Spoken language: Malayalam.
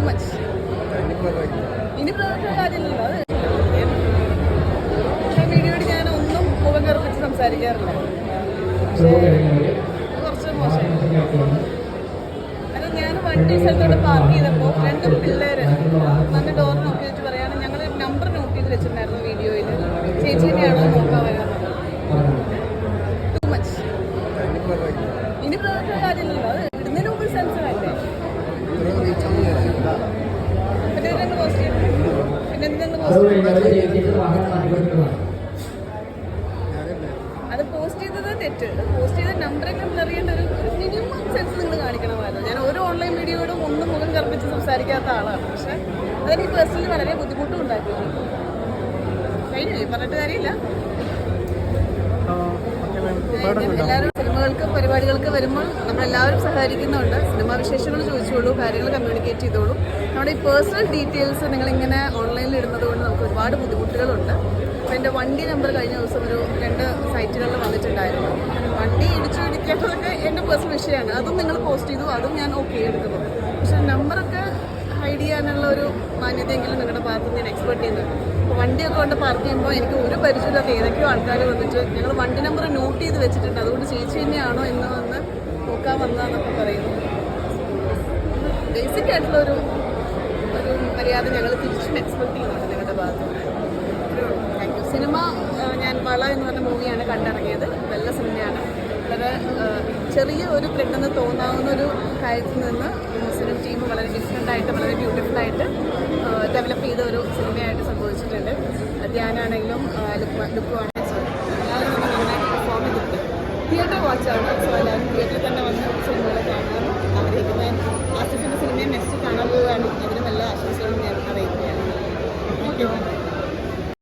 മച്ച്. ഇനി പ്രവർത്തന കാര്യമില്ലല്ലോ. അത് വീഡിയോയിൽ ഞാൻ ഒന്നും മുഖം കറുപ്പിച്ച് സംസാരിക്കാറില്ല. കുറച്ച് മോശം. അത് ഞാൻ വണ്ടി സ്ഥലത്തോടെ പാർക്ക് ചെയ്തപ്പോൾ 2 പിള്ളേർ വന്ന് ഡോർ നോക്കി വെച്ച് പറയാണ്, ഞങ്ങൾ നമ്പർ നോട്ട് ചെയ്ത് വെച്ചിട്ടുണ്ടായിരുന്നു വീഡിയോയിൽ, ചേച്ചീനെയാണോ നോക്കാൻ വരാറുള്ളത്. Too much. ഇനി പ്രവർത്തന കാര്യമില്ലല്ലോ. അത് ഇടുന്നതിന് മുമ്പ് സെൻസർ അല്ലേ. പിന്നെ എന്തെങ്കിലും പോസ്റ്റ് ചെയ്യണം. പിന്നെ എന്തെങ്കിലും അത് പോസ്റ്റ് ചെയ്തത് തെറ്റ്. പോസ്റ്റ് ചെയ്ത നമ്പറെങ്കിലും അറിയേണ്ട ഒരു മിനിമം സെൻസ് നിങ്ങൾ കാണിക്കണമായിരുന്നു. ഞാൻ ഒരു ഓൺലൈൻ വീഡിയോയോടും ഒന്നും മുഖം കറുപ്പിച്ച് സംസാരിക്കാത്ത ആളാണ്. പക്ഷെ അതെനിക്ക് പേഴ്സണലി വളരെ ബുദ്ധിമുട്ടും ഉണ്ടാക്കിയിട്ടുണ്ട്. കഴിഞ്ഞു, പറഞ്ഞിട്ട് കാര്യമില്ല. എല്ലാവരും സിനിമകൾക്ക് പരിപാടികൾക്ക് വരുമ്പോൾ നമ്മളെല്ലാവരും സഹകരിക്കുന്നുണ്ട്. സിനിമാ വിശേഷങ്ങൾ ചോദിച്ചോളൂ, കാര്യങ്ങൾ കമ്മ്യൂണിക്കേറ്റ് ചെയ്തോളൂ. നമ്മുടെ ഈ പേഴ്സണൽ ഡീറ്റെയിൽസ് നിങ്ങളിങ്ങനെ ഓൺലൈനിൽ ഇടുന്നത് കൊണ്ട് നമുക്ക് ഒരുപാട് ബുദ്ധിമുട്ടുകളുണ്ട്. അപ്പോൾ എൻ്റെ വണ്ടി നമ്പർ കഴിഞ്ഞ ദിവസം ഒരു 2 സൈറ്റുകളിൽ വന്നിട്ടുണ്ടായിരുന്നു. വണ്ടി ഇടിക്കാത്തതൊക്കെ എൻ്റെ പേഴ്സണൽ വിഷയമാണ്. അതും നിങ്ങൾ പോസ്റ്റ് ചെയ്തു, അതും ഞാൻ ഓക്കെ എടുക്കുന്നു. പക്ഷേ നമ്പറൊക്കെ ഹൈഡ് ചെയ്യാനുള്ള ഒരു മാന്യതയെങ്കിലും നിങ്ങളുടെ ഭാഗത്ത് ഞാൻ എക്സ്പെക്ട് ചെയ്യുന്നുണ്ട്. അപ്പോൾ വണ്ടിയൊക്കെ കൊണ്ട് പാർക്ക് ചെയ്യുമ്പോൾ എനിക്ക് ഒരു പരിചയമില്ലാത്ത ഏതൊക്കെയോ ആൾക്കാർ വന്നിട്ട് ഞങ്ങൾ വണ്ടി നമ്പർ നോട്ട് ചെയ്ത് വെച്ചിട്ടുണ്ട്, അതുകൊണ്ട് ചേച്ചി തന്നെയാണോ എന്ന് വന്ന് നോക്കാൻ വന്നതെന്നൊക്കെ പറയുന്നു. ബേസിക് ആയിട്ടുള്ളൊരു മര്യാദ ഞങ്ങൾ തിരിച്ചും എക്സ്പെക്ട് ചെയ്യുന്നുണ്ട് നിങ്ങളുടെ ഭാഗത്ത്. Thank you. സിനിമ ഞാൻ വള എന്ന് പറഞ്ഞ മൂവിയാണ് കണ്ടിറങ്ങിയത്. നല്ല സിനിമയാണ്. വളരെ ചെറിയ ഒരു പെട്ടെന്ന് തോന്നാവുന്ന ഒരു കാര്യത്തിൽ നിന്ന് മുസ്ലിം ടീം വളരെ ഡിഫറെൻ്റായിട്ട് വളരെ ബ്യൂട്ടിഫുള്ളായിട്ട് ഡെവലപ്പ് ചെയ്ത ഒരു സിനിമയായിട്ട് സംഭവിച്ചിട്ടുണ്ട്. ധ്യാനാണെങ്കിലും ലുക്കുവാണെങ്കിലും എല്ലാവരും നന്നായിട്ട് പെർഫോം ചെയ്തിട്ടുണ്ട്. തിയേറ്റർ വാച്ചാണ്. സോ എല്ലാവരും തിയേറ്ററിൽ തന്നെ വന്ന് സിനിമകളെ കാണാൻ ആഗ്രഹിക്കുന്നത്. ആസിഫിൻ്റെ സിനിമയും നെക്സ്റ്റ് കാണാൻ പോവുകയാണ്. അതിന് നല്ല ആശംസകളും ഞാൻ അറിയിക്കുകയാണ്. ഓക്കെ.